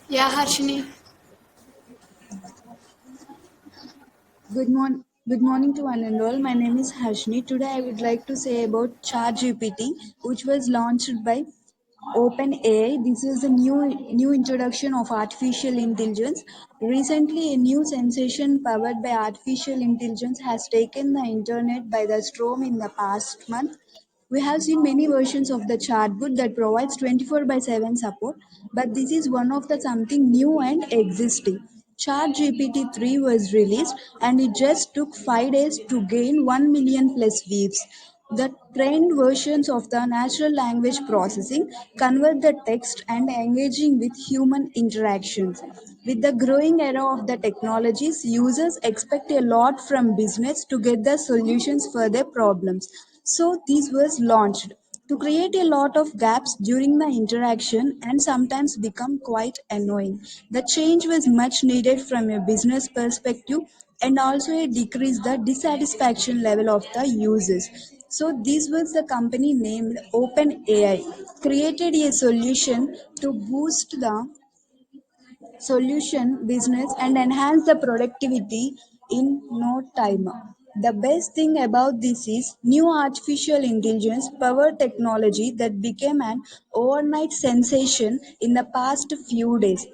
Yeah, Harshini. Good morning to one and all. My name is Harshni. Today I would like to say about ChatGPT, which was launched by OpenAI. This is a new introduction of artificial intelligence. Recently, a new sensation powered by artificial intelligence has taken the internet by the storm in the past month. We have seen many versions of the chatbot that provides 24 by 7 support, but this is one of the something new and existing. ChatGPT 3 was released and it just took 5 days to gain 1 million plus views. The trained versions of the natural language processing convert the text and engaging with human interactions. With the growing era of the technologies, users expect a lot from business to get the solutions for their problems. So this was launched to create a lot of gaps during the interaction and sometimes become quite annoying. The change was much needed from a business perspective and also it decreased the dissatisfaction level of the users. So this was the company named OpenAI created a solution to boost the solution business and enhance the productivity in no time. The best thing about this is new artificial intelligence power technology that became an overnight sensation in the past few days.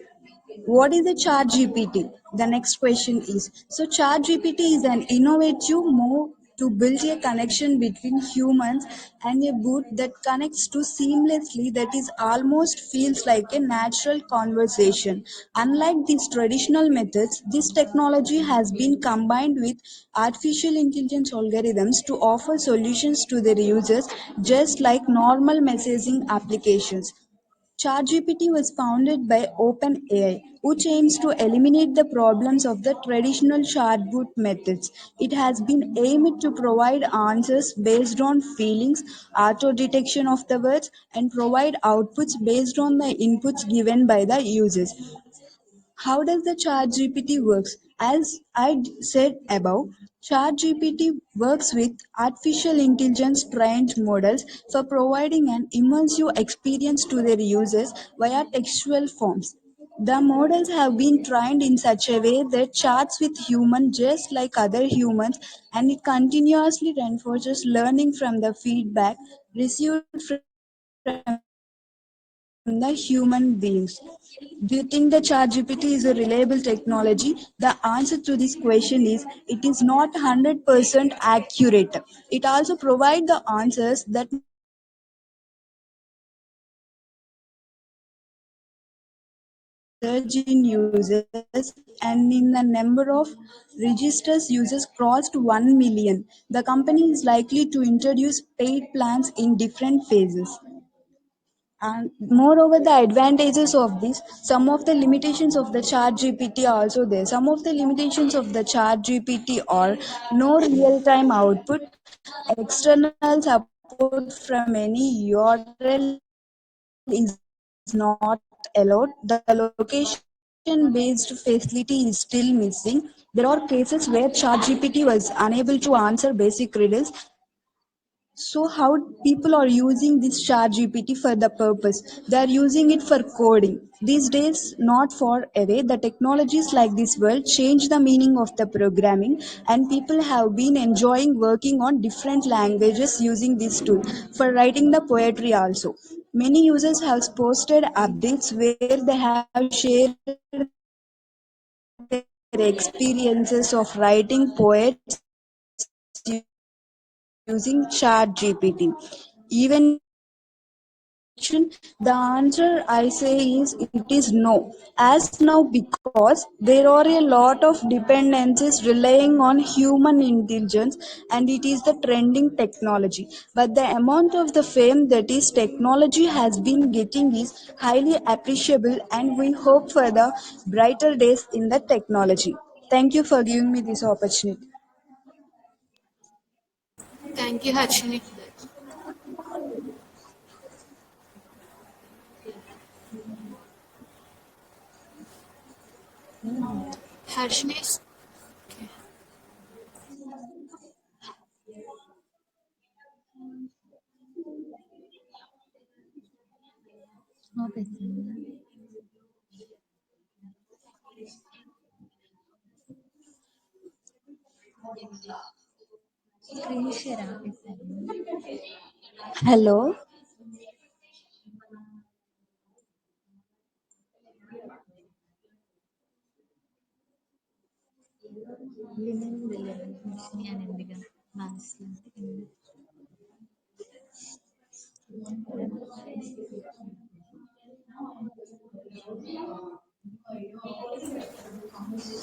What is a chat GPT? The next question is, so chat GPT is an innovative move to build a connection between humans and a bot that connects to seamlessly that is almost feels like a natural conversation. Unlike these traditional methods, this technology has been combined with artificial intelligence algorithms to offer solutions to their users just like normal messaging applications. ChatGPT was founded by OpenAI, which aims to eliminate the problems of the traditional chatbot methods. It has been aimed to provide answers based on feelings, auto detection of the words, and provide outputs based on the inputs given by the users. How does the ChatGPT works? As said above, ChatGPT works with artificial intelligence trained models for providing an immersive experience to their users via textual forms. The models have been trained in such a way that chats with humans just like other humans and it continuously reinforces learning from the feedback received from the human beings. Do you think the ChatGPT is a reliable technology? The answer to this question is it is not 100% accurate. It also provides the answers that might seem accurate in the number of registers users crossed 1 million and in the number of registers users crossed 1 million. The company is likely to introduce paid plans in different phases. And moreover, the advantages of this, some of the limitations of the chat GPT are also there. Some of the limitations of the chat GPT are no real time output, external support from any URL is not allowed, the location based facility is still missing. There are cases where ChatGPT was unable to answer basic riddles. So how people are using this chat GPT for the purpose? They are using it for coding. These days, not far away, the technologies like this world change the meaning of the programming and people have been enjoying working on different languages using this tool for writing the poetry also. Many users have posted updates where they have shared their experiences of writing poets using ChatGPT. Even if the question is whether the technology is harmful or beneficial, the answer I say is it is no. As now because there are a lot of dependencies relying on human intelligence and it is the trending technology. But the amount of the fame that is technology has been getting is highly appreciable and we hope for the brighter days in the technology. Thank you for giving me this opportunity. Thank you, Harshini. Harshini, Okay. Hello.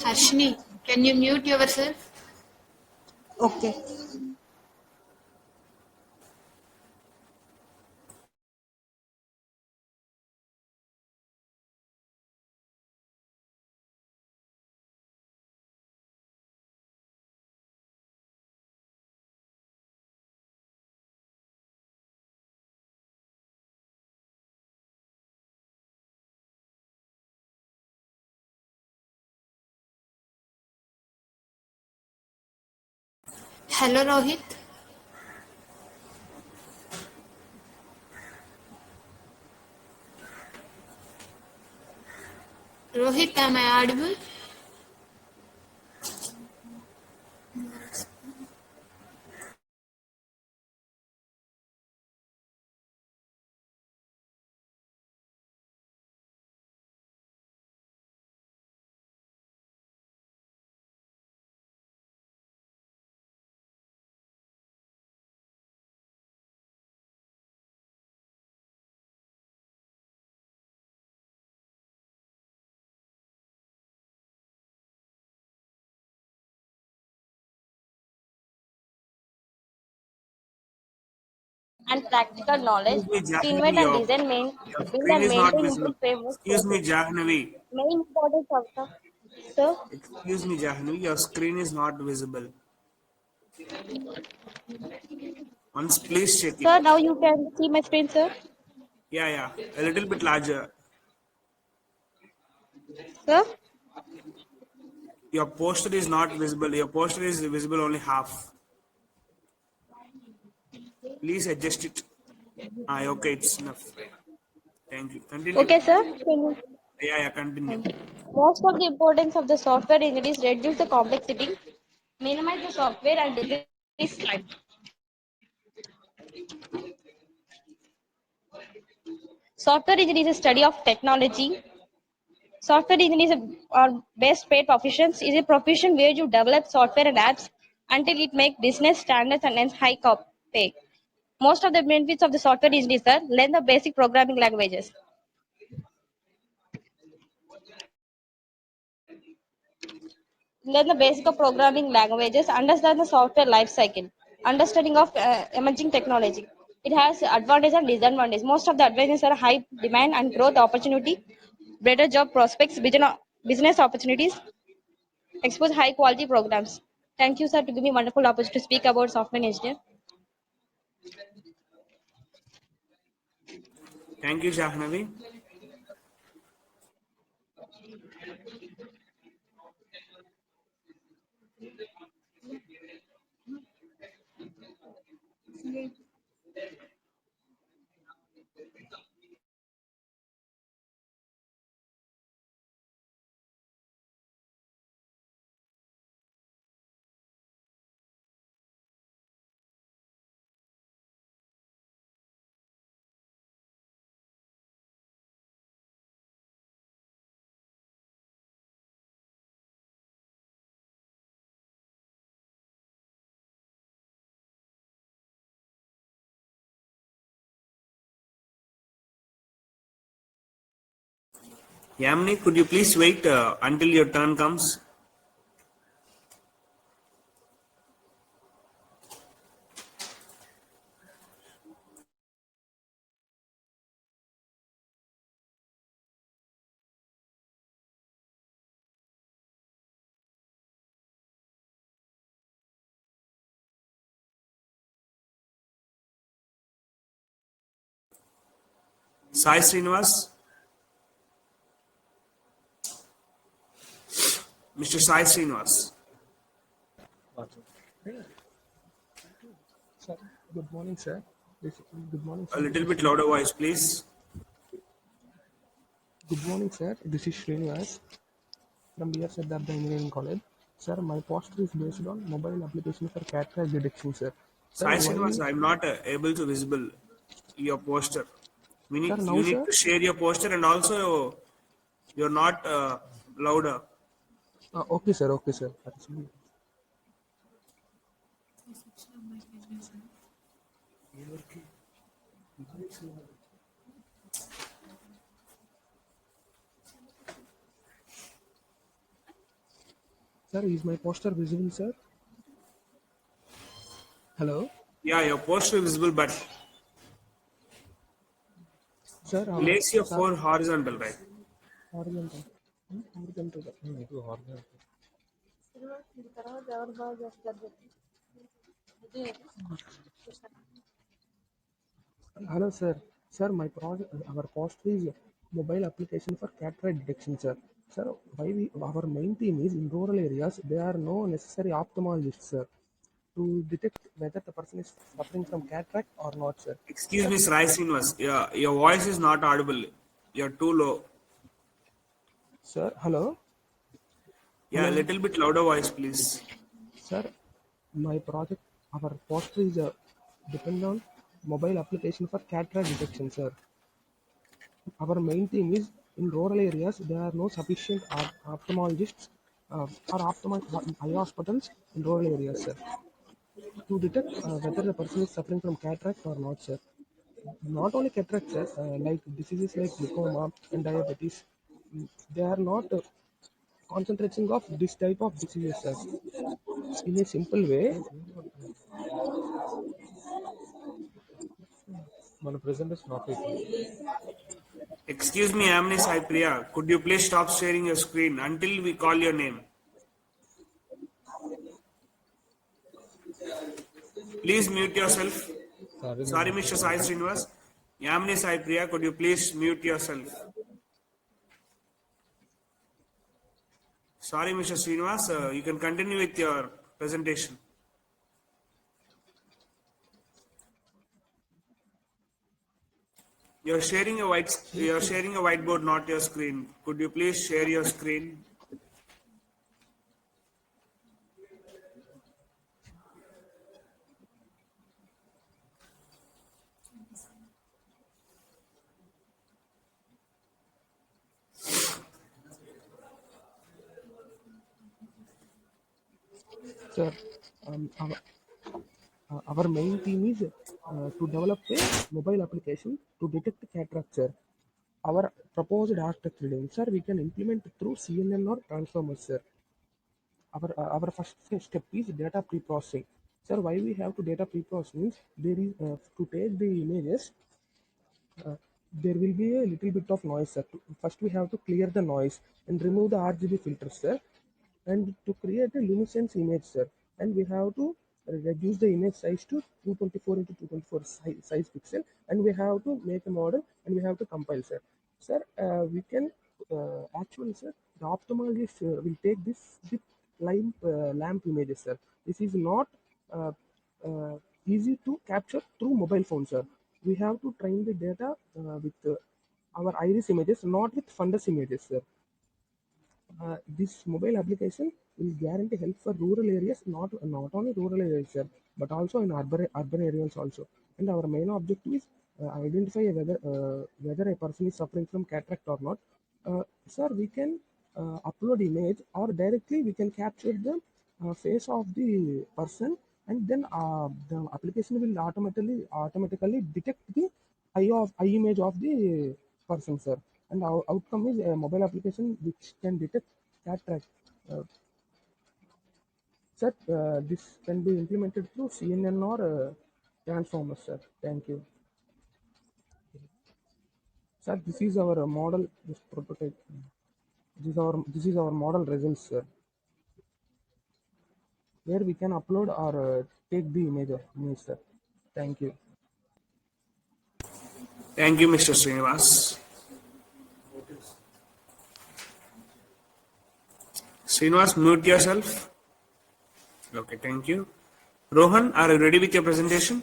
Harshini, can you mute yourself? Okay. Hello, Rohit. Rohit, am I audible? And practical knowledge Excuse me, to Jahnavi, invent and design, your build screen and is not maintain visible. improved frameworks Excuse me, process. Jahnavi. Main importance of the sir. Excuse me, Jahnavi, your screen is not visible. Once, please check it. Sir, now you can see my screen, sir. Yeah, yeah, a little bit larger. Sir, Your poster is not visible. Your poster is visible only half. Please adjust it. Ah, okay, it's enough. Thank you. Continue. okay, sir. Can you- Yeah, yeah, continue. Most of the importance of the software engineer is reduce the complexity, minimize the software and decrease time. Software engineering is a study of technology. Software engineering is or best paid professions is a profession where you develop software and apps until it make business standards and hence high pay. Most of the benefits of the software engineers are learn the basic programming languages. Learn the basic of programming languages, understand the software life cycle, understanding of emerging technology. It has advantage and disadvantage. Most of the advantages are high demand and growth opportunity, better job prospects, business opportunities, expose high quality programs. Thank you, sir, to give me wonderful opportunity to speak about software engineer. Thank you, Jahnavi. Yamini, could you please wait until your turn comes? Sai Srinivas, Mr. Sai Srinivas, Sir, good morning, sir. Good morning, a sir. This little is bit louder voice, please. Good morning, sir. This is Srinivas from BS Siddhartha Engineering College. Sir, my poster is based on mobile application for cataract detection, sir. Sir, Sai why Srinivas, we, I'm not able to visible your poster. sir, You now, need sir? to share your poster, and also you're not louder. Okay, sir. Actually, sir, is my poster visible, sir? Hello? Yeah, your poster is visible, but Sir, place your sir, phone horizontal, right? horizontal. Horizontal. Itu horizontal. Hello, sir. Sir, my project, our poster is mobile application for cataract detection, sir. Sir, our main theme is in rural areas, there are no necessary ophthalmologists, sir, to detect whether the person is suffering from cataract or not, sir. Excuse Sir, me, Sai Srinivas. Yeah, your voice is not audible. You're too low. sir, hello, Yeah, a hello, little bit louder voice, please. sir. My project, our poster is depend on mobile application for cataract detection, sir. Our main theme is in rural areas there are no sufficient ophthalmologists or eye hospitals in rural areas, sir, to detect whether the person is suffering from cataract or not, sir. Not only cataract, sir, like diseases like glaucoma and diabetes, they are not concentrating of this type of diseases, sir. In a simple way, మన present is not it. Excuse me, Amni Sai Priya. Could you please stop sharing your screen until we call your name? Please mute yourself. Sorry, Mr. Sai Srinivas. Yamini Sai Priya, could you please mute yourself? Sorry, Mr. Srinivas. You can continue with your presentation. You're sharing a whiteboard, not your screen. Could you please share your screen? Sir, our main theme is to develop a mobile application to detect cataract, sir. Our proposed architecture design, sir, we can implement through CNN or transformers, sir. Our first step is data pre-processing. Sir, why we have to data pre-process means there is to take the images, uh, there will be a little bit of noise, sir. First, we have to clear the noise and remove the RGB filters, sir, and to create a luminescence image, sir. And we have to reduce the image size to 224 into 224 size pixel, and we have to make a model and we have to compile, sir. Sir, we can actually, sir, the ophthalmologist will take this with lamp images, sir. This is not uh, uh, easy to capture through mobile phone, sir. We have to train the data with our iris images, not with fundus images, sir. This mobile application will guarantee help for rural areas, not only rural areas, sir, but also in urban areas also. And our main objective is identify whether a person is suffering from cataract or not. Sir, we can upload image or directly we can capture the face of the person, and then the application will automatically detect the eye image of the person, sir. And our outcome is a mobile application which can detect cataract. Uh, Sir, this can be implemented through CNN or transformers, sir. Thank you. Sir, this is our model, this prototype. This is our model results, sir, where we can upload or take the image, sir. Thank you. Thank you, Mr. Srinivas. Srinivas, mute yourself. Okay, thank you. Rohan, are you ready with your presentation?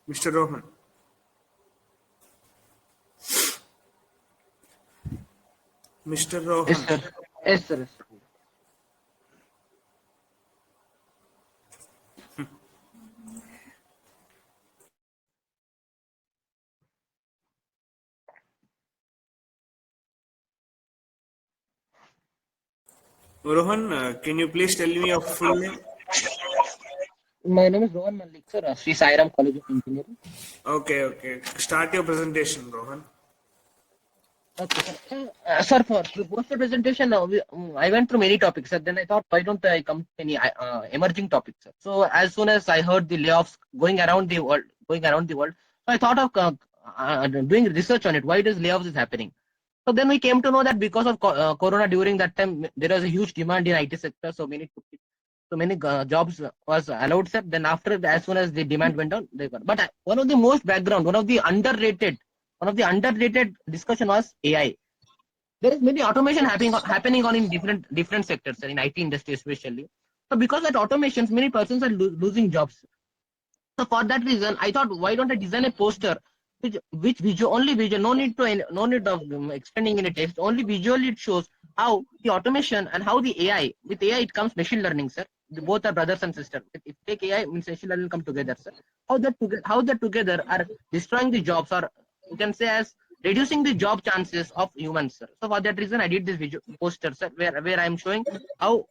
Mr. Rohan. Mr. Yes, Rohan. sir. Yes, sir. Rohan, can you please tell me your full name? My name is Rohan Malik, sir. Sri Sairam College of Engineering. Okay, okay. Start your presentation, Rohan. Okay, sir. Sir, for the poster presentation, I went through many topics, sir. Then I thought, why don't I come to any emerging topics, sir? So as soon as I heard the layoffs going around the world, so I thought of doing research on it. Why does layoffs is happening? So then we came to know that because of Corona during that time, there was a huge demand in IT sector. So many took it. So many jobs was allowed, sir. Then after, as soon as the demand went down, they got. But one of the underrated discussion was AI. There is many automation happening on in different sectors, sir, in IT industry especially. So because of that automations, many persons are losing jobs. So for that reason, I thought, why don't I design a poster which visual only visual, no need of explaining in a text, only visually it shows how the automation and how the AI, with AI it comes machine learning, sir. Both are brothers and sisters. If take AI means machine learning come together, sir. How that together are destroying the jobs, or you can say as reducing the job chances of humans, sir. So for that reason, I did this visual poster, sir, where I am showing how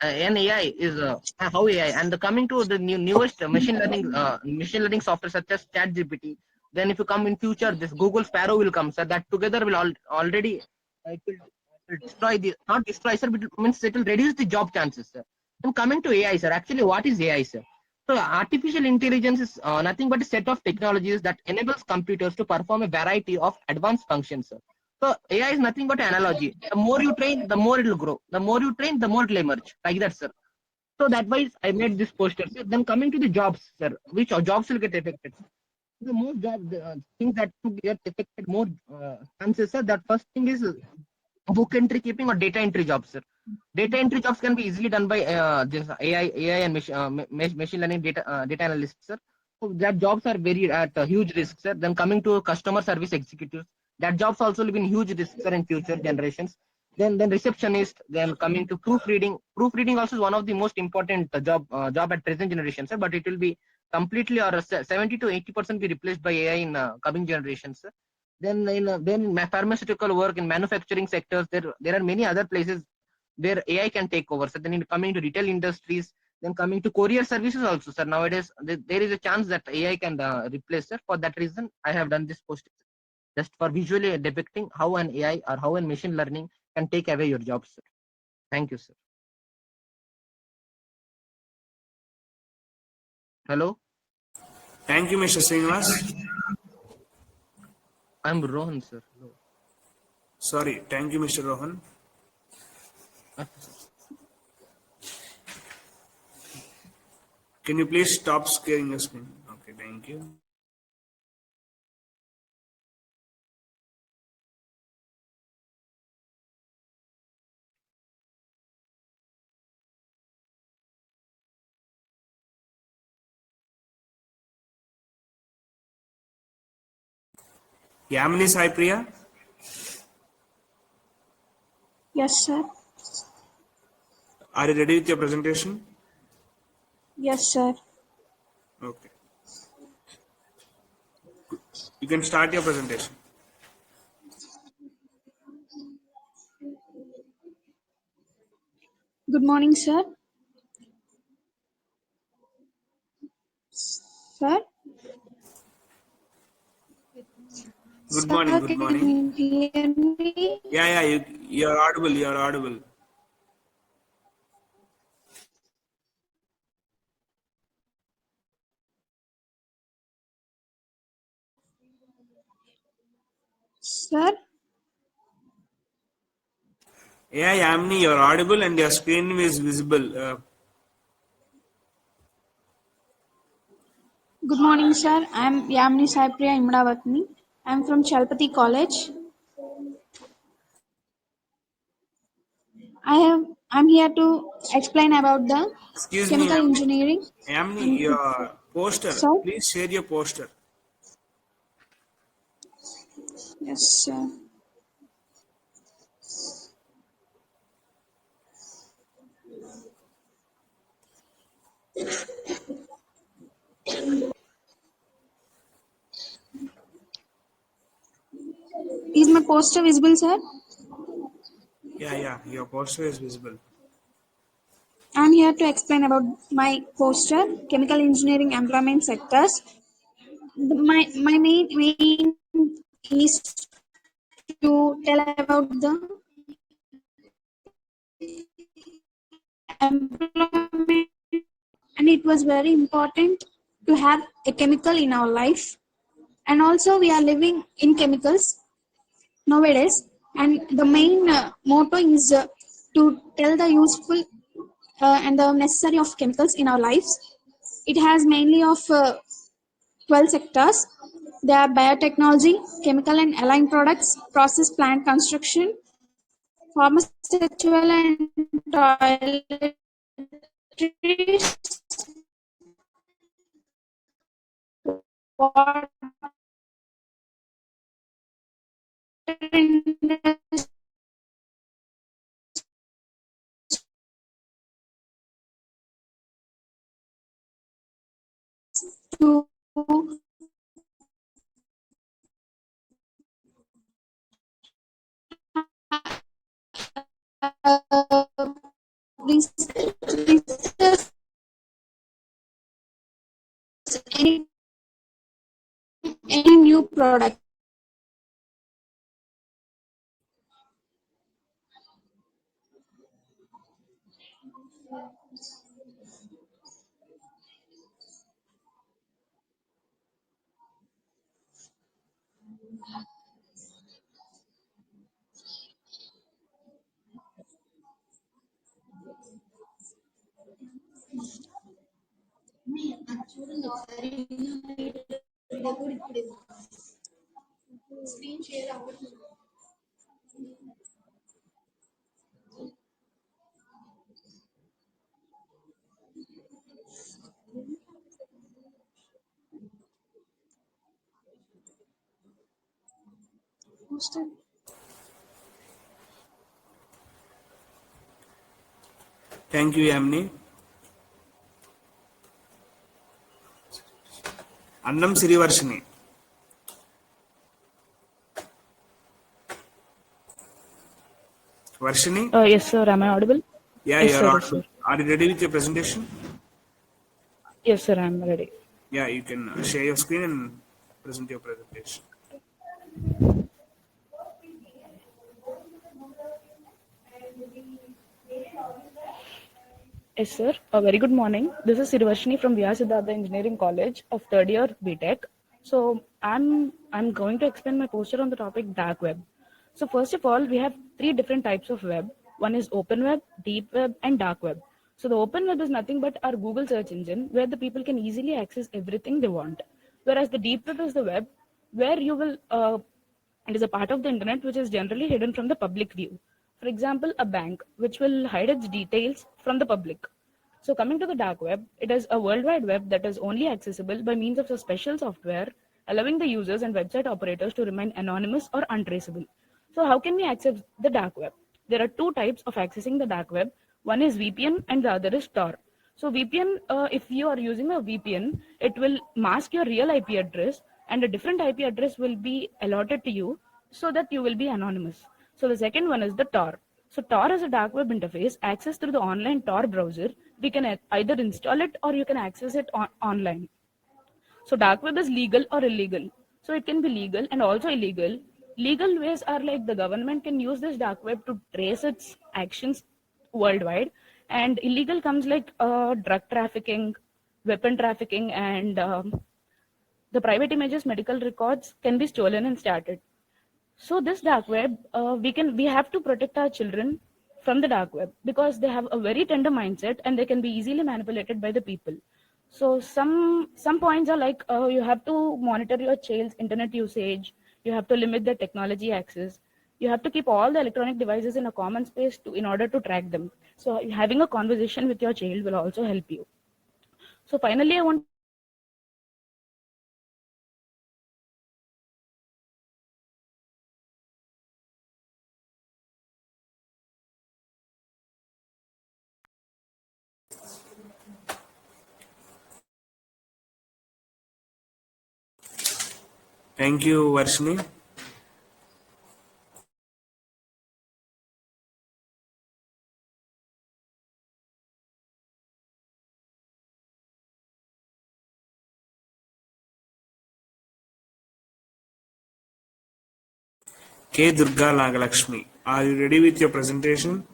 an AI is how AI and coming to the newest machine learning software such as ChatGPT. Then if you come in future, this Google Sparrow will come, sir. That together will already it will destroy the not destroy, sir, but it means it will reduce the job chances, sir. And coming to AI, sir. Actually, what is AI, sir? So artificial intelligence is nothing but a set of technologies that enables computers to perform a variety of advanced functions, sir. So AI is nothing but an analogy. The more you train, the more it will grow. The more you train, the more it will emerge. Like that, sir. So that why I made this poster, sir. Then coming to the jobs, sir, which jobs will get affected? The most things that to get affected more chances, sir. That first thing is book entry keeping or data entry jobs, sir. Data entry jobs can be easily done by this AI and machine learning data analysts, sir. So that jobs are very at a huge risk, sir. Then coming to customer service executives, that jobs also will be in huge risk, sir, in future generations. Then receptionist. Then coming to proofreading. Proofreading also is one of the most important job at present generation, sir. But it will be completely or 70 to 80% be replaced by AI in coming generations, sir. Then pharmaceutical work in manufacturing sectors, there are many other places where AI can take over. So then in coming to retail industries, then coming to courier services also, sir. Nowadays there is a chance that AI can replace, sir. For that reason, I have done this post just for visually depicting how an AI or how a machine learning can take away your jobs, sir. Thank you, sir. Hello, Thank you, Mr. Srinivas. I'm Rohan, sir. Hello. Sorry, thank you, Mr. Rohan. Okay, sir. Can you please stop sharing your screen? Okay, thank you. Yamini Sai Priya, Yes, sir. are you ready with your presentation? Yes, sir. Okay. You can start your presentation. Good morning, sir. Sir? Good Sir, morning, good can morning. you hear me? Yeah, you're audible, you're audible. Sir? Yeah, Yamini, you're audible and your screen is visible. Good morning, sir. I'm Yamini Saipriya Imravatni. I'm from Chalpati College. I'm here to explain about the Excuse me, chemical engineering. Yamini, And your poster. sir? Please share your poster. Yes, sir. Is my poster visible, sir? Yeah, your poster is visible. I'm here to explain about my poster, chemical engineering employment sectors. My main is to tell about the employment, and it was very important to have a chemical in our life. And also, we are living in chemicals nowadays, and the main motto is to tell the useful and the necessary of chemicals in our lives. It has mainly of 12 sectors. They are biotechnology, chemical and allied products, process plant construction, pharmaceutical and toiletries, water industry, to uh, research any, any new product. Thank you, Yamni. Annam Sirivarshini. Varshini? Yes, sir. Am I audible? Yeah, Yes, you're sir. Yes, sir. audible. Are you ready with your presentation? Yes, sir. I'm ready. Yeah, you can share your screen and present your presentation. Yes, sir. A very good morning. This is Sirvashni from Vyasiddhartha Engineering College of third year BTech. So I'm going to explain my poster on the topic dark web. So first of all, we have three different types of web. One is open web, deep web, and dark web. So the open web is nothing but our Google search engine where the people can easily access everything they want. Whereas the deep web is the web where you will it is a part of the internet which is generally hidden from the public view. For example, a bank which will hide its details from the public. So coming to the dark web, it is a world wide web that is only accessible by means of a special software, allowing the users and website operators to remain anonymous or untraceable. So how can we access the dark web? There are two types of accessing the dark web. One is VPN and the other is Tor. So VPN, if you are using a VPN, it will mask your real IP address and a different IP address will be allotted to you so that you will be anonymous. So the second one is the Tor. So Tor is a dark web interface accessed through the online Tor browser. We can either install it or you can access it online. So dark web is legal or illegal. So it can be legal and also illegal. Legal ways are like the government can use this dark web to trace its actions worldwide, and illegal comes like drug trafficking, weapon trafficking, and the private images, medical records can be stolen and started. So this dark web, we have to protect our children from the dark web because they have a very tender mindset and they can be easily manipulated by the people. So some points are like you have to monitor your child's internet usage. You have to limit their technology access. You have to keep all the electronic devices in a common space in order to track them. So having a conversation with your child will also help you. So finally, I want Thank you, Varshini. K. Durga Nagalakshmi. Are you ready with your presentation?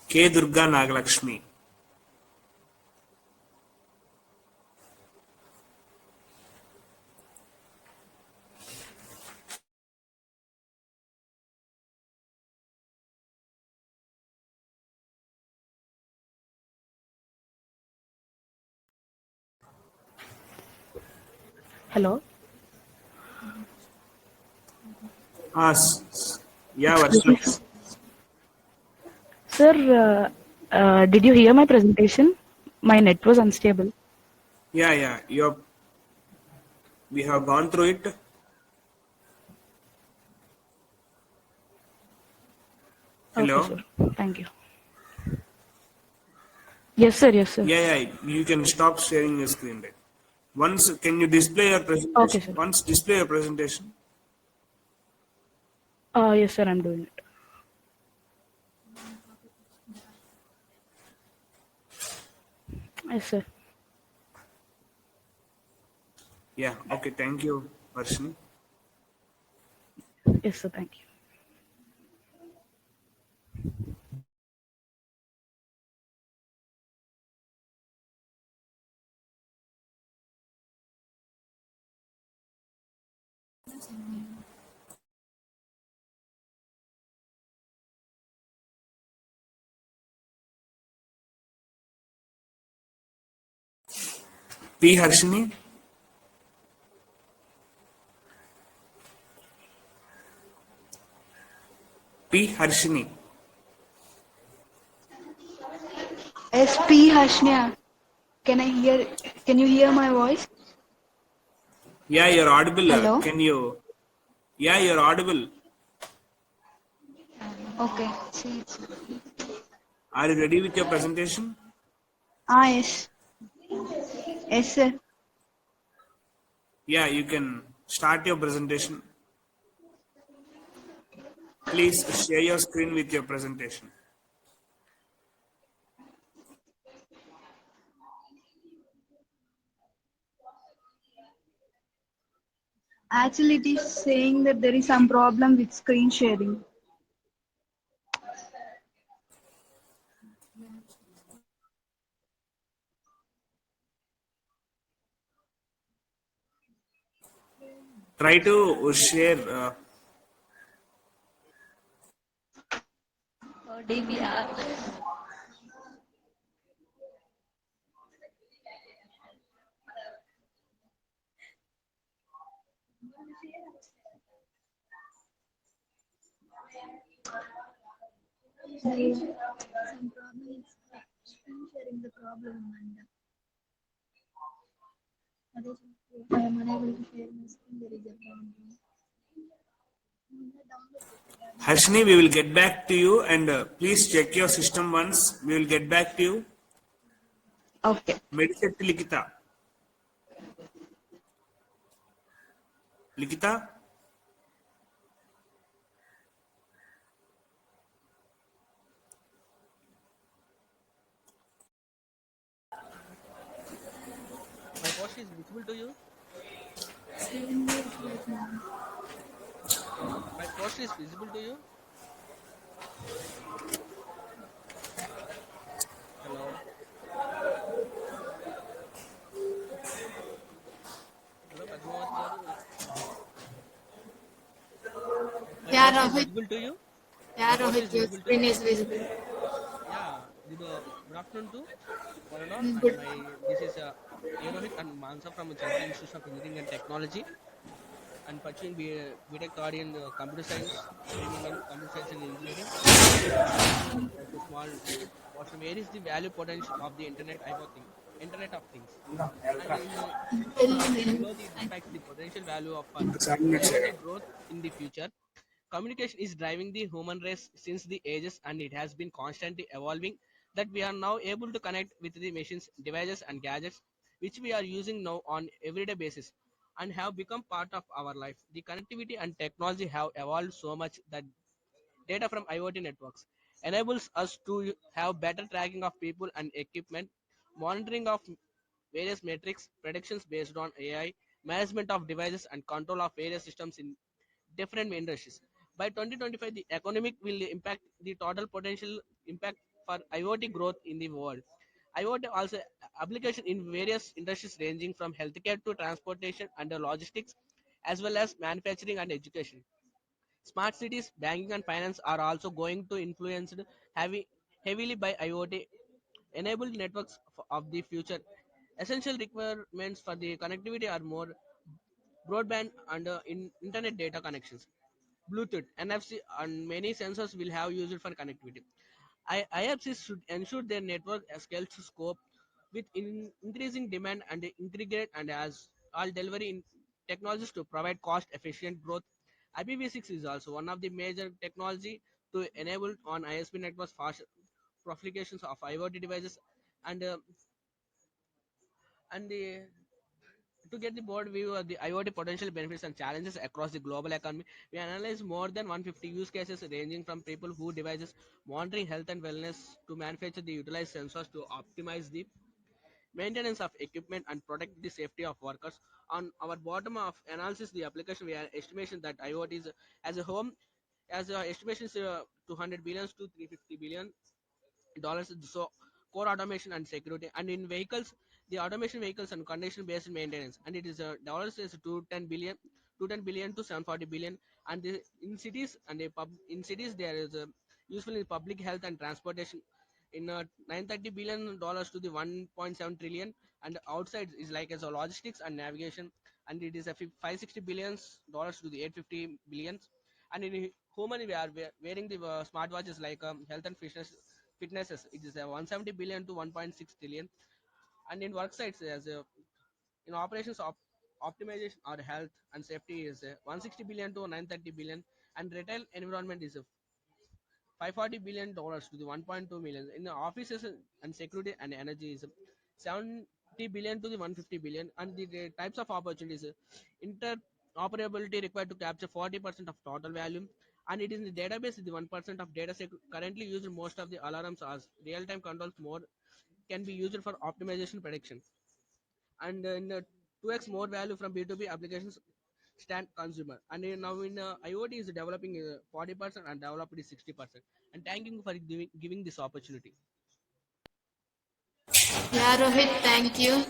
K. Durga Nagalakshmi. Hello. Yeah, Excuse me, Varshini. sir. Sir, did you hear my presentation? My net was unstable. Yeah. We have gone through it. Okay, Hello. sir. Thank you. Yes, sir. Yes, sir. Yeah. You can stop sharing your screen. Right? Once, can you display your Okay, presentation? sir. Once display your presentation. Yes, sir. I'm doing it. Yes, sir. Yeah. Okay. Thank you, Varshini. Yes, sir. Thank you. P. Harshini. P. Harshini. SP Hashnia. Can I hear? Can you hear my voice? Yeah, you're audible. Hello. Can you? Yeah, you're audible. Okay. See. Are you ready with your presentation? Yes. Yes, sir. Yeah, you can start your presentation. Please share your screen with your presentation. Actually, it is saying that there is some problem with screen sharing. Try to share. There is some problem with screen sharing. The problem, and I am unable to share my screen. There is a problem. Harshini, we will get back to you and please check your system once. We will get back to you. Okay. Medicetti Likita. Likita? My post is visible to you. My post is visible to you. Hello. Hello, Padmavati garu. My Yeah, post is Rohit. visible to you. My Yeah, post Rohit, is your visible to screen you. is visible. Yeah. Good afternoon to one and all. And Good. this is Arohit and Mansa from Central Institute of Engineering and Technology. And pursuing BTech third in computer science, streaming in computer science and engineering. And as a small portion, where is the value potential of the internet type of thing, internet of things, and below the despite the potential value of for humanity growth in the future. Communication is driving the human race since the ages, and it has been constantly evolving that we are now able to connect with the machines, devices, and gadgets which we are using now on everyday basis and have become part of our life. The connectivity and technology have evolved so much that data from IoT networks enables us to have better tracking of people and equipment, monitoring of various metrics, predictions based on AI, management of devices, and control of various systems in different industries. By 2025, the economic will impact the total potential impact for IoT growth in the world. IoT also application in various industries ranging from healthcare to transportation and logistics, as well as manufacturing and education. Smart cities, banking, and finance are also going to influenced heavily by IoT enabled networks of the future. Essential requirements for the connectivity are more broadband and internet data connections. Bluetooth, NFC, and many sensors will have used for connectivity. IFCs should ensure their network scales to scope with increasing demand and integrate and as all delivery in technologies to provide cost efficient growth. IPv6 is also one of the major technology to enable on ISP networks fast proliferations of IoT devices and the to get the broad view of the IoT potential benefits and challenges across the global economy, we analyze more than 150 use cases ranging from people who devices monitoring health and wellness to manufacture the utilize sensors to optimize the maintenance of equipment and protect the safety of workers. On our bottom of analysis, the application we are estimation that IoT is as a home as estimation is 200 billion to 350 billion dollars. So core automation and security, and in vehicles the automation vehicles and condition based maintenance, and it is dollars is 210 billion to 740 billion. And in cities and in cities there is useful in public health and transportation in 930 billion dollars to the 1.7 trillion. And outside is like as a logistics and navigation, and it is a 560 billions dollars to the 850 billions. And in human we are wearing the smartwatches like health and fitnesses, it is a 170 billion to 1.6 trillion. And in work sites as in operations optimization or health and safety is 160 billion to 930 billion. And retail environment is 540 billion dollars to the 1.2 million. In the offices and security and energy is 70 billion to the 150 billion. And the types of opportunities interoperability required to capture 40% of total value. And it is in the database the 1% of data set currently used. Most of the alarms as real-time controls more can be used for optimization prediction. And in 2x more value from B2B applications stand consumer. And now in IoT is developing 40% and developed is 60%. And thank you for giving this opportunity. Yeah, Rohit, thank you.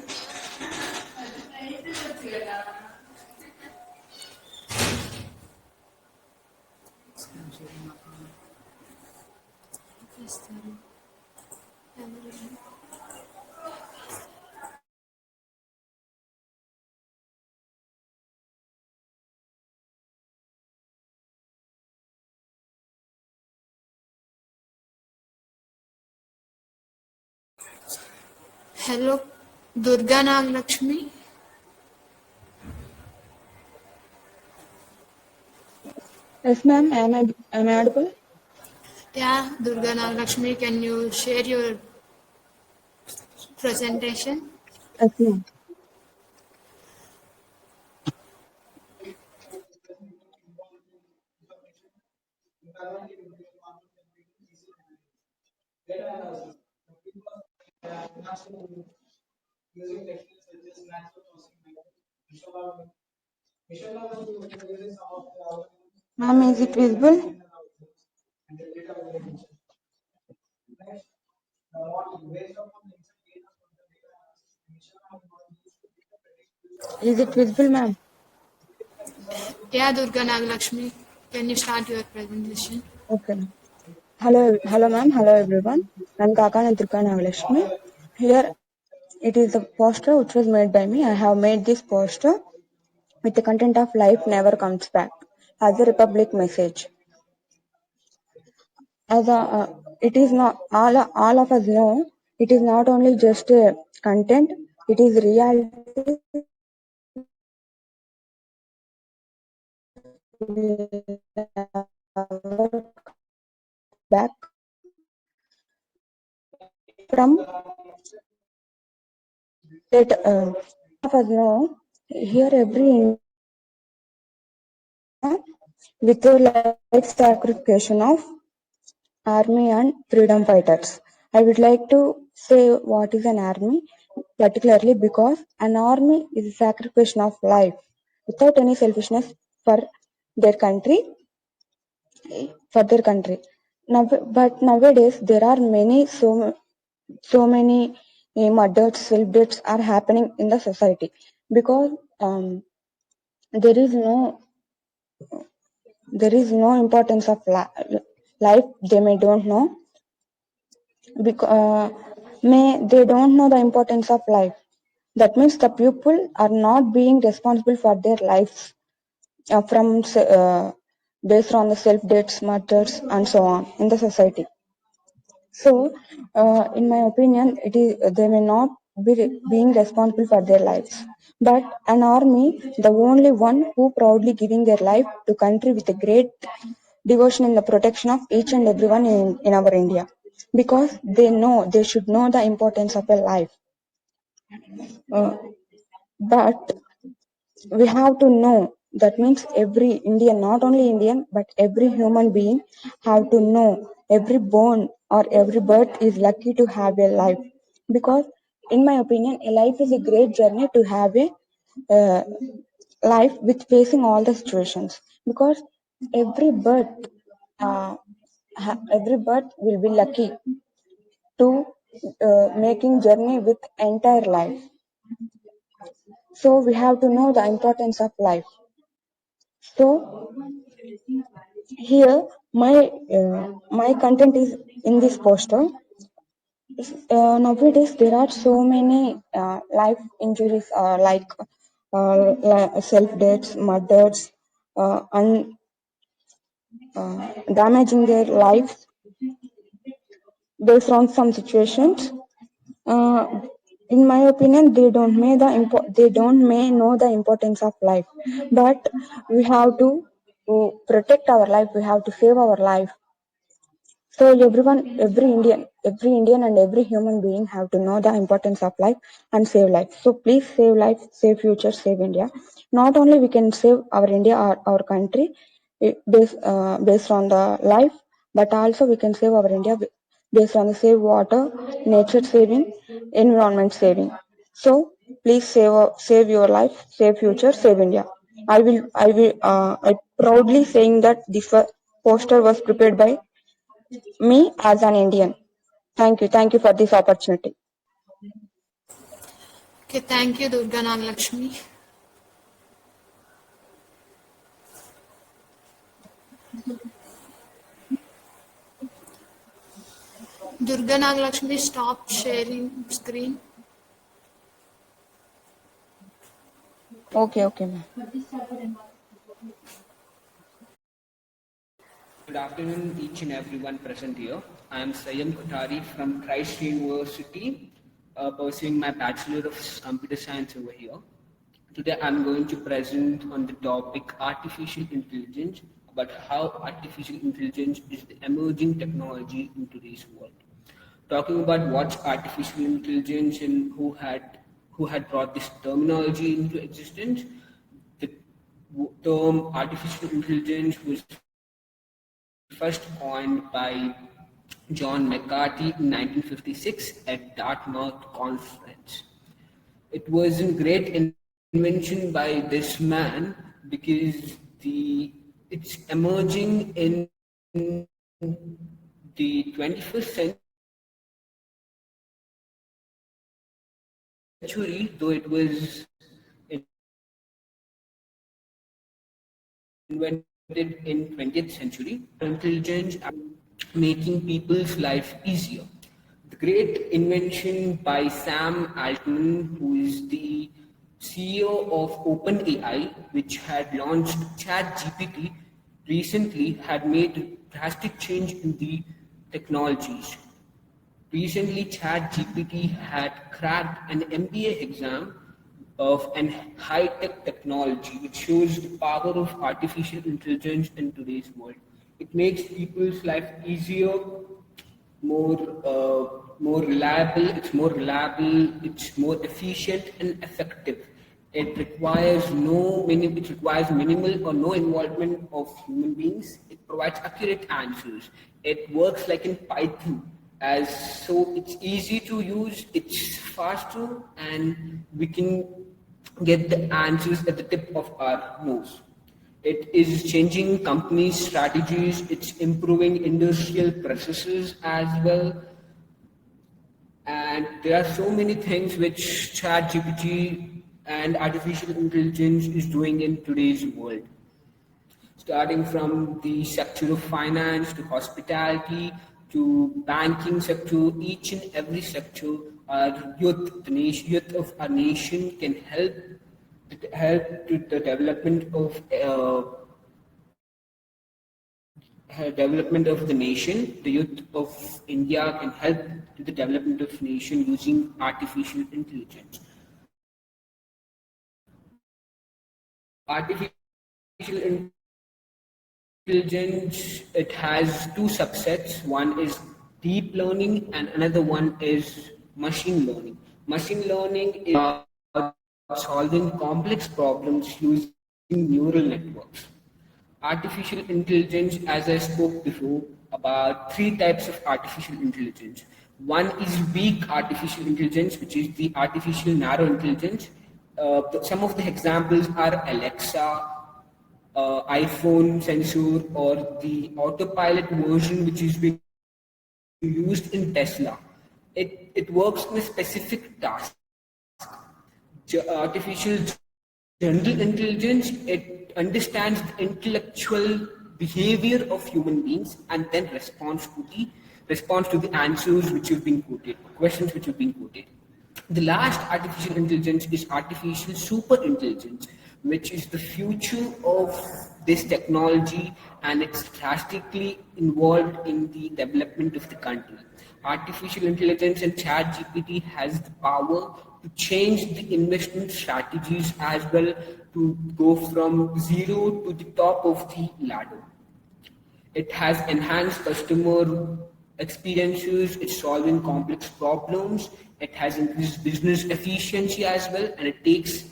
Hello, Durga Naglakshmi. Yes, ma'am. Am I audible? Yeah, Durga Naglakshmi, can you share your presentation? Yes, ma'am. Ma'am, is it visible? Is it visible, ma'am? Yeah, Durga Naglakshmi, can you start your presentation? Okay. Hello, ma'am. Hello, everyone. I'm Kakana Durga Nagalakshmi. Here, it is a poster which was made by me. I have made this poster with the content of life never comes back as a republic message. As a, it is not all of us know it is not only just a content; it is reality. Back from that, of us know here every India with the life sacrifice of army and freedom fighters. I would like to say what is an army, particularly because an army is a sacrifice of life without any selfishness for their country, for their country. Now, but nowadays there are so many murders, self deaths are happening in the society because there is no importance of life. They may don't know because they don't know the importance of life. That means the people are not being responsible for their lives from based on the self deaths, murders, and so on in the society. So, in my opinion, they may not be being responsible for their lives. But an army, the only one who proudly giving their life to country with a great devotion in the protection of each and everyone in our India, because they should know the importance of a life. But we have to know, that means every Indian, not only Indian, but every human being have to know every born or every birth is lucky to have a life, because in my opinion a life is a great journey to have a uh, life with facing all the situations, because every birth every birth will be lucky to making journey with entire life. So we have to know the importance of life. So here my content is in this poster. Nowadays there are so many life injuries like self deaths, murders, and damaging their lives based on some situations. Uh, in my opinion, they don't may know the importance of life, but we have to protect our life. We have to save our life. So everyone, every Indian and every human being have to know the importance of life and save life. So please save life, save future, save India. Not only we can save our India or our country based on the life, but also we can save our India based on the save water, nature saving, environment saving. So please save your life, save future, save India. I proudly saying that this poster was prepared by me as an Indian. Thank you for this opportunity. Okay, thank you, Durga Nagalakshmi. Durga Nagalakshmi, stop sharing screen. Okay, ma'am. Good afternoon, each and everyone present here. I am Sayam Kotari from Christ University, pursuing my Bachelor of Computer Science over here. Today I'm going to present on the topic artificial intelligence, about how artificial intelligence is the emerging technology in today's world. Talking about what's artificial intelligence and who had brought this terminology into existence. The term artificial intelligence was first coined by John McCarthy in 1956 at Dartmouth Conference. It was a great invention by this man because it's emerging in the 21st century, though it was invented in 20th century. Intelligence making people's life easier. The great invention by Sam Altman, who is the CEO of OpenAI, which had launched ChatGPT recently, had made a drastic change in the technologies. Recently, ChatGPT had cracked an MBA exam of an high-tech technology, which shows the power of artificial intelligence in today's world. It makes people's life easier, more reliable. It's more reliable. It's more efficient and effective. It requires minimal or no involvement of human beings. It provides accurate answers. It works like in Python, as so it's easy to use, it's faster, and we can get the answers at the tip of our nose. It is changing companies' strategies, it's improving industrial processes as well. And there are so many things which ChatGPT and artificial intelligence is doing in today's world. Starting from the sector of finance to hospitality to banking sector, each and every sector, our youth of our nation can help to the development of the nation. The youth of India can help to the development of nation using artificial intelligence. Artificial intelligence, it has two subsets. One is deep learning and another one is machine learning. Machine learning is about solving complex problems using neural networks. Artificial intelligence, as I spoke before, about three types of artificial intelligence. One is weak artificial intelligence, which is the artificial narrow intelligence. Some of the examples are Alexa, iPhone sensor, or the autopilot version, which is being used in Tesla. It works in a specific task. Artificial general intelligence, it understands the intellectual behavior of human beings and then responds to the answers which have been quoted, questions which have been quoted. The last artificial intelligence is artificial super intelligence, which is the future of this technology, and it's drastically involved in the development of the country. Artificial intelligence and ChatGPT has the power to change the investment strategies as well, to go from zero to the top of the ladder. It has enhanced customer experiences, it's solving complex problems, it has increased business efficiency as well, and it takes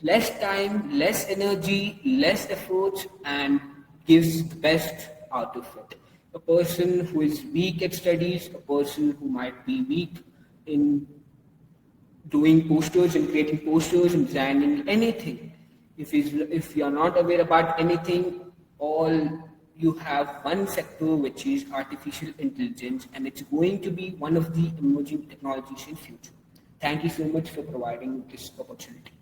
less time, less energy, less effort, and gives the best out of it. A person who is weak at studies, a person who might be weak in doing posters and creating posters and designing anything. If you are not aware about anything, all you have one sector, which is artificial intelligence, and it's going to be one of the emerging technologies in future. Thank you so much for providing this opportunity.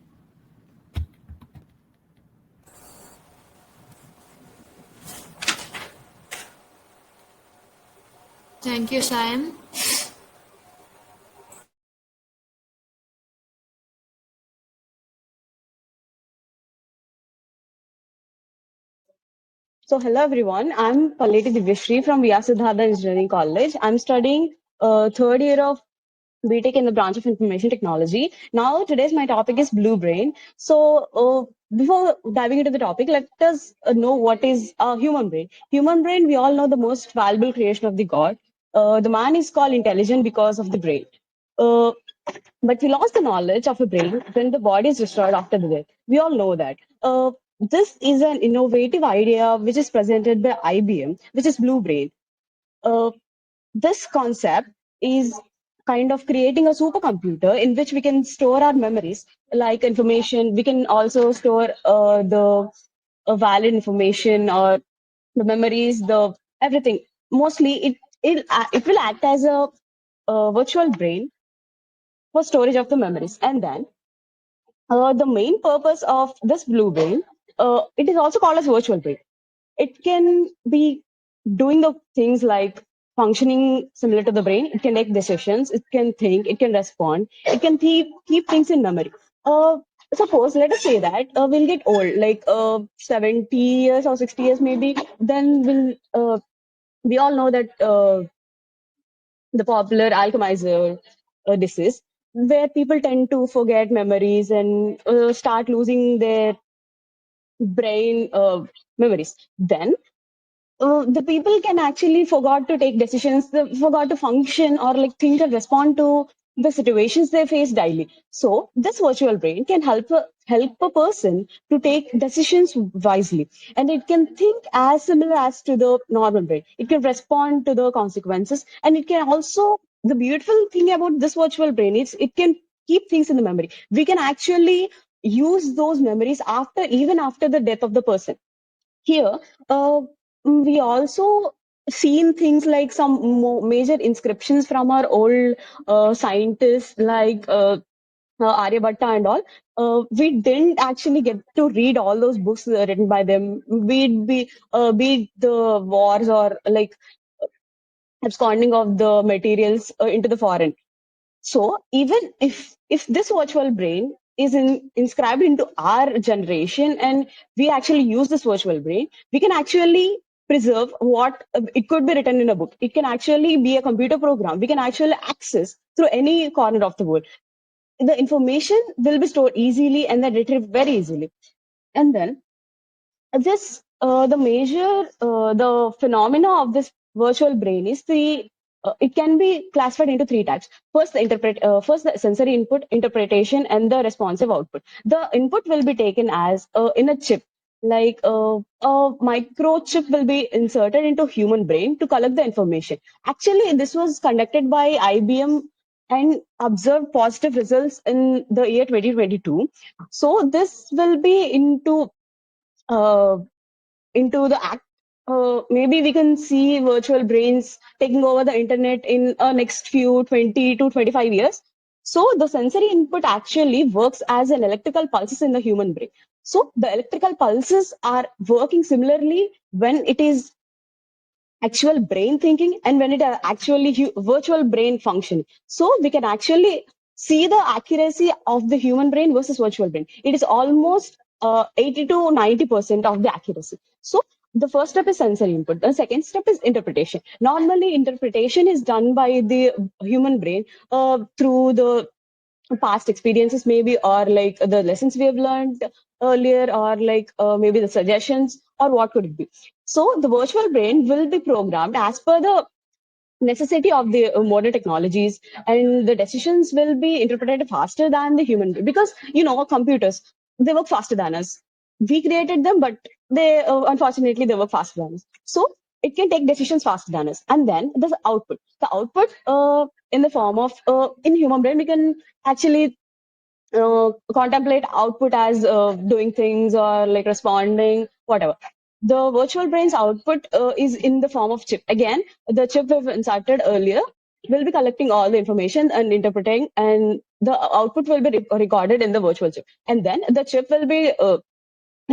Thank you, Sam. So, hello everyone. I'm Palleti Divyashree from Vyasiddhartha Engineering College. I'm studying third year of BTech in the branch of Information Technology. Now, today's my topic is Blue Brain. So, before diving into the topic, let us know what is a human brain. Human brain, we all know the most valuable creation of the God. The man is called intelligent because of the brain. Uh, but we lost the knowledge of a brain when the body is destroyed after the death. We all know that. This is an innovative idea which is presented by IBM, which is Blue Brain. This concept is kind of creating a supercomputer in which we can store our memories, like information. We can also store the valid information or the memories, the everything. Mostly, it will act as a virtual brain for storage of the memories. And then the main purpose of this blue brain, it is also called as virtual brain. It can be doing the things like functioning similar to the brain. It can take decisions. It can think. It can respond. It can keep things in memory. Suppose, let us say that we'll get old, like 70 years or 60 years maybe. Then we all know that the popular Alchemizer disease, where people tend to forget memories and start losing their brain memories. Then the people can actually forgot to take decisions, they forgot to function or like think and respond to the situations they face daily. So this virtual brain can help a person to take decisions wisely. And it can think as similar as to the normal brain. It can respond to the consequences, and it can also, the beautiful thing about this virtual brain is it can keep things in the memory. We can actually use those memories after, even after the death of the person. Here, we also seen things like some major inscriptions from our old scientists like Aryabhatta and all. We didn't actually get to read all those books written by them. Be it the wars or like absconding of the materials into the foreign. So even if this virtual brain is inscribed into our generation, and we actually use this virtual brain, we can actually preserve what it could be written in a book. It can actually be a computer program. We can actually access through any corner of the world. The information will be stored easily and then retrieved very easily. And then this the phenomena of this virtual brain is it can be classified into three types. First the sensory input, interpretation, and the responsive output. The input will be taken as in a chip, like a microchip will be inserted into human brain to collect the information. Actually, this was conducted by IBM and observed positive results in the year 2022. So this will be uh, into the act. Maybe we can see virtual brains taking over the internet in next few 20 to 25 years. So the sensory input actually works as an electrical pulses in the human brain. So the electrical pulses are working similarly when it is actual brain thinking and when it actually virtual brain function. So we can actually see the accuracy of the human brain versus virtual brain. It is almost 80 to 90% of the accuracy. So the first step is sensory input. The second step is interpretation. Normally interpretation is done by the human brain through the past experiences, maybe, or like the lessons we have learned earlier, or like maybe the suggestions, or what could it be. So the virtual brain will be programmed as per the necessity of the modern technologies, and the decisions will be interpreted faster than the human brain, because computers, they work faster than us. We created them, but they unfortunately they work faster than us. So it can take decisions faster than us. And then the output in the form of in human brain we can actually contemplate output as doing things or like responding, whatever. The virtual brain's output is in the form of chip. Again, the chip we've inserted earlier will be collecting all the information and interpreting, and the output will be recorded in the virtual chip. And then the chip will be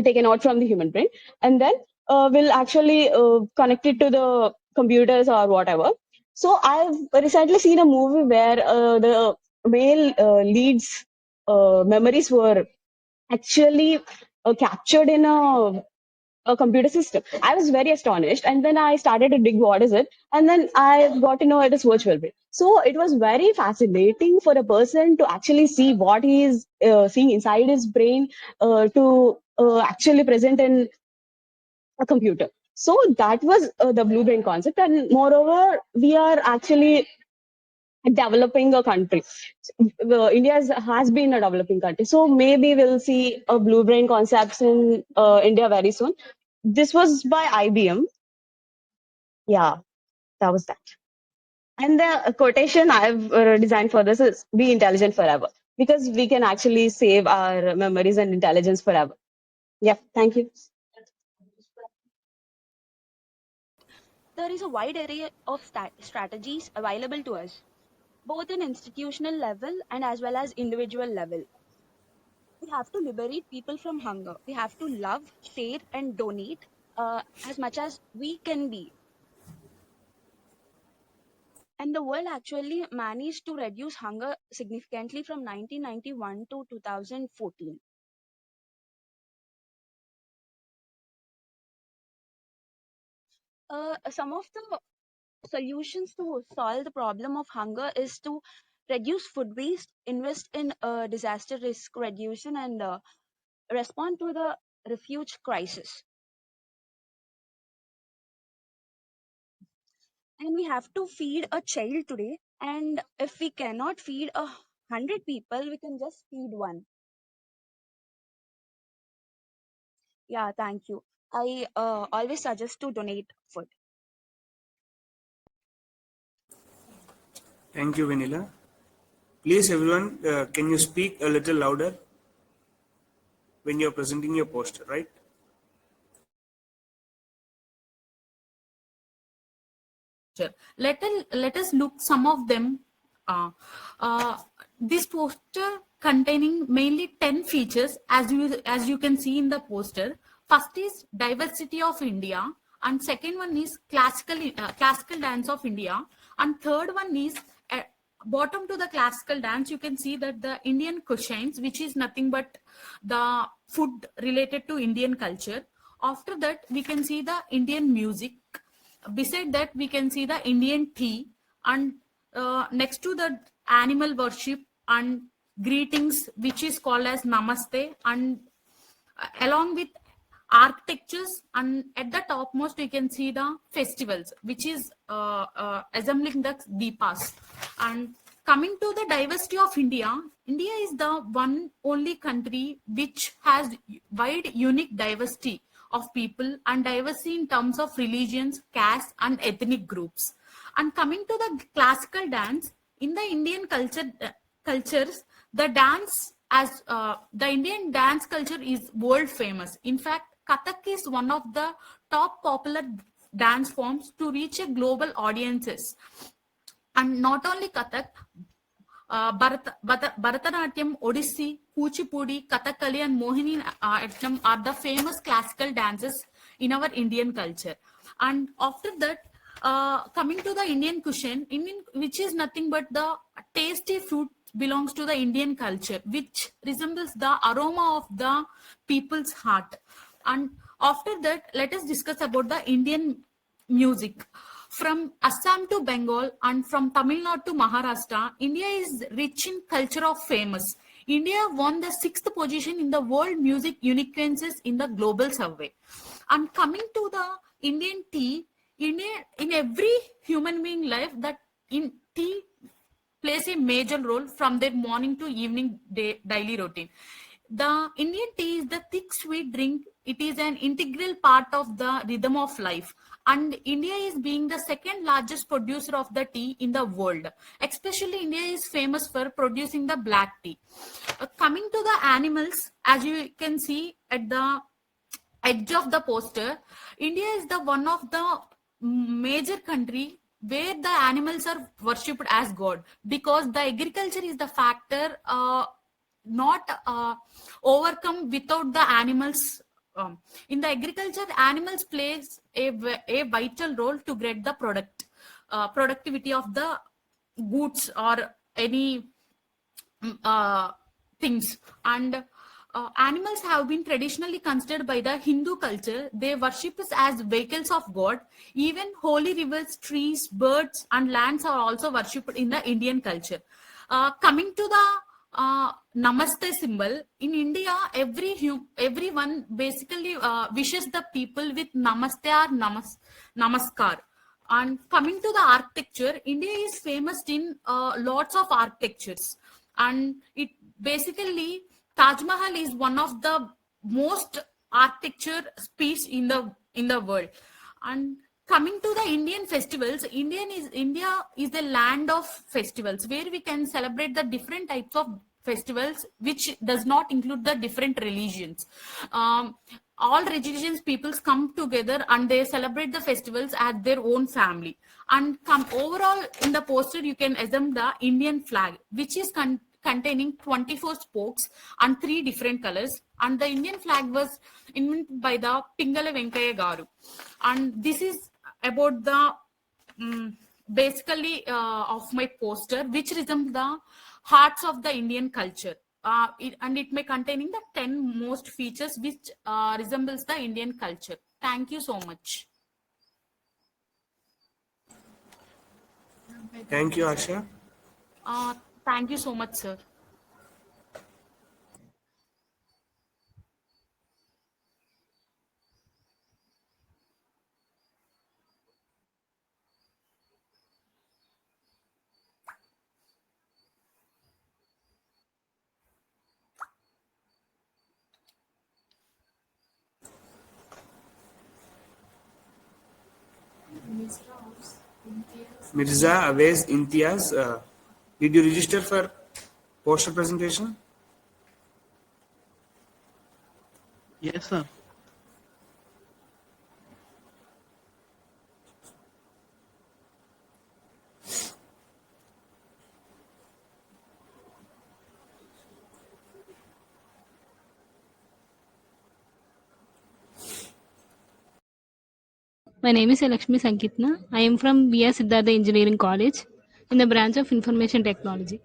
taken out from the human brain, and then will actually connect it to the computers or whatever. So I've recently seen a movie where the male leads memories were actually captured in a computer system. I was very astonished, and then I started to dig what is it, and then I got to know it is virtual brain. So it was very fascinating for a person to actually see what he is seeing inside his brain to actually present in a computer. So that was the blue brain concept, and moreover, we are actually developing a country. India has been a developing country, so maybe we'll see a blue brain concepts in India very soon. This was by IBM. Yeah, that was that. And the quotation I've designed for this is "Be intelligent forever," because we can actually save our memories and intelligence forever. Yeah, thank you. There is a wide array of strategies available to us, both in institutional level and as well as individual level. We have to liberate people from hunger. We have to love, share, and donate as much as we can be. And the world actually managed to reduce hunger significantly from 1991 to 2014. Some of the solutions to solve the problem of hunger is to reduce food waste, invest in disaster risk reduction, and respond to the refuge crisis. And we have to feed a child today, and if we cannot feed 100 people, we can just feed one. Yeah, thank you. I always suggest to donate food. Thank you, Vanilla. Please, everyone, can you speak a little louder when you're presenting your poster, right? Let us look some of them. Uh, uh, this poster containing mainly 10 features, as you can see in the poster. First is diversity of India, and second one is classical dance of India, and third one is bottom to the classical dance. You can see that the Indian cuisines, which is nothing but the food related to Indian culture. After that, we can see the Indian music. Beside that, we can see the Indian tea, and next to the animal worship and greetings, which is called as Namaste, and along with architectures, and at the topmost we can see the festivals, which is assembling the deepas. And coming to the diversity of India, India is the one only country which has wide unique diversity of people and diversity in terms of religions, caste and ethnic groups. And coming to the classical dance, in the Indian cultures, the dance as the Indian dance culture is world famous. In fact, Kathak is one of the top popular dance forms to reach a global audiences. And not only Kathak, Bharatanatyam, Odissi, Kuchipudi, Kathakali, and Mohiniyattam are the famous classical dances in our Indian culture. And after that, coming to the Indian cuisine, which is nothing but the tasty food belongs to the Indian culture, which resembles the aroma of the people's heart. And after that, let us discuss about the Indian music. From Assam to Bengal and from Tamil Nadu to Maharashtra, India is rich in culture of famous. India won the 6th position in the World Music Uniquences in the global survey. And coming to the Indian tea, in every human being life, that in tea plays a major role from their morning to evening daily routine. The Indian tea is the thick sweet drink. It is an integral part of the rhythm of life. And India is being the second largest producer of the tea in the world. Especially India is famous for producing the black tea. Coming to the animals, as you can see at the edge of the poster, India is the one of the major country where the animals are worshipped as god, because the agriculture is the factor not overcome without the animals. In the agriculture, animals plays a vital role to get the productivity of the goods or any things. And animals have been traditionally considered by the Hindu culture. They worship us as vehicles of God. Even holy rivers, trees, birds, and lands are also worshipped in the Indian culture. Coming to the Namaste symbol in India, everyone basically wishes the people with Namaste or Namaskar. And coming to the architecture, India is famous in lots of architectures, and it basically Taj Mahal is one of the most architecture piece in the world. And coming to the Indian festivals, India is a land of festivals where we can celebrate the different types of festivals, which does not include the different religions. All religions peoples come together and they celebrate the festivals as their own family. And come overall in the poster, you can assume the Indian flag, which is containing 24 spokes and 3 different colors. And the Indian flag was invented by the Pingala Venkaya Garu. And this is about the basically of my poster, which resembles the hearts of the Indian culture. And it may containing the 10 most features which resembles the Indian culture. Thank you so much. Thank you, Asha. Thank you so much, sir. Mirza, Awais, Imtiaz, did you register for poster presentation? Yes, sir. My name is Lakshmi Sankitna. I am from B.R. Siddhartha Engineering College in the branch of Information Technology.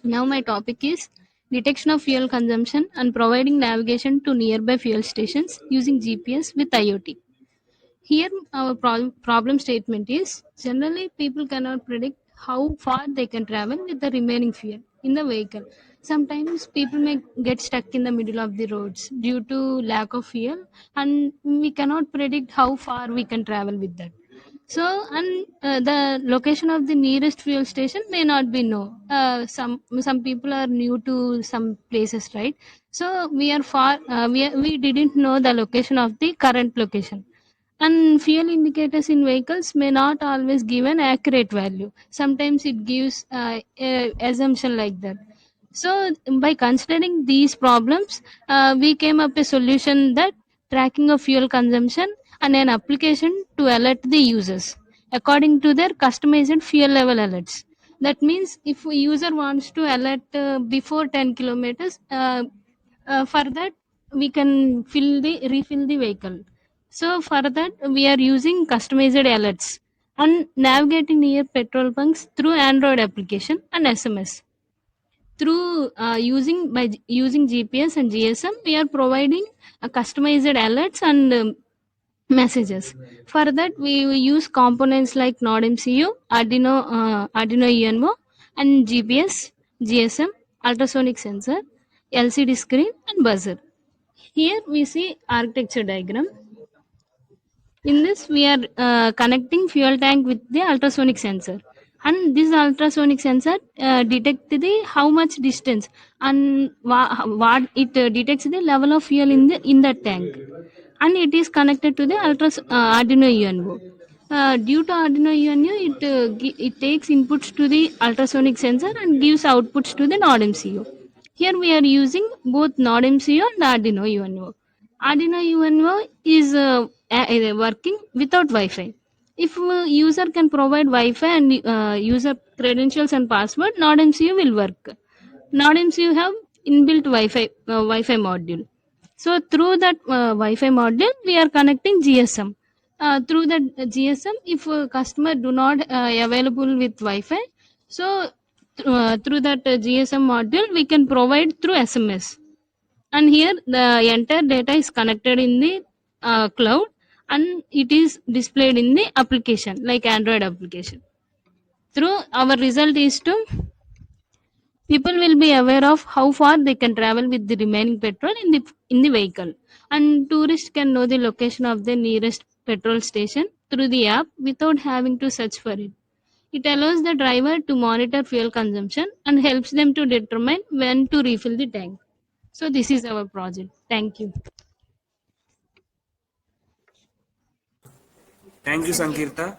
Now my topic is detection of fuel consumption and providing navigation to nearby fuel stations using GPS with IoT. Here, our problem statement is generally people cannot predict how far they can travel with the remaining fuel in the vehicle. Sometimes people may get stuck in the middle of the roads due to lack of fuel, and we cannot predict how far we can travel with that. So, and the location of the nearest fuel station may not be known. Some people are new to some places, right? So we are far. We didn't know the location of the current location, and fuel indicators in vehicles may not always give an accurate value. Sometimes it gives assumption like that. So by considering these problems, we came up a solution that tracking of fuel consumption and an application to alert the users according to their customized fuel level alerts. That means if a user wants to alert before 10 kilometers, for that we can refill the vehicle. So for that we are using customized alerts and navigating near petrol bunks through Android application and SMS. Through using GPS and GSM, we are providing customized alerts and messages. For that, we use components like Node MCU, Arduino UNO, and GPS, GSM, ultrasonic sensor, LCD screen, and buzzer. Here we see architecture diagram. In this, we are connecting fuel tank with the ultrasonic sensor, and this ultrasonic sensor detects the how much distance and what it detects the level of fuel in the tank, and it is connected to the Arduino UNO. Due to Arduino UNO, it takes inputs to the ultrasonic sensor and gives outputs to the Node MCU. Here we are using both Node MCU and Arduino UNO. Arduino UNO is working without Wi-Fi. If user can provide Wi-Fi and user credentials and password, Node MCU will work. Node MCU have inbuilt Wi-Fi module. So through that Wi-Fi module, we are connecting GSM. Through that GSM, if a customer do not available with Wi-Fi, so through that GSM module, we can provide through SMS. And here the entire data is connected in the cloud, and it is displayed in the application like Android application. Through our result is to people will be aware of how far they can travel with the remaining petrol in the vehicle, and tourists can know the location of the nearest petrol station through the app without having to search for it. It allows the driver to monitor fuel consumption and helps them to determine when to refill the tank. So this is our project. Thank you. Thank you, Sankirta.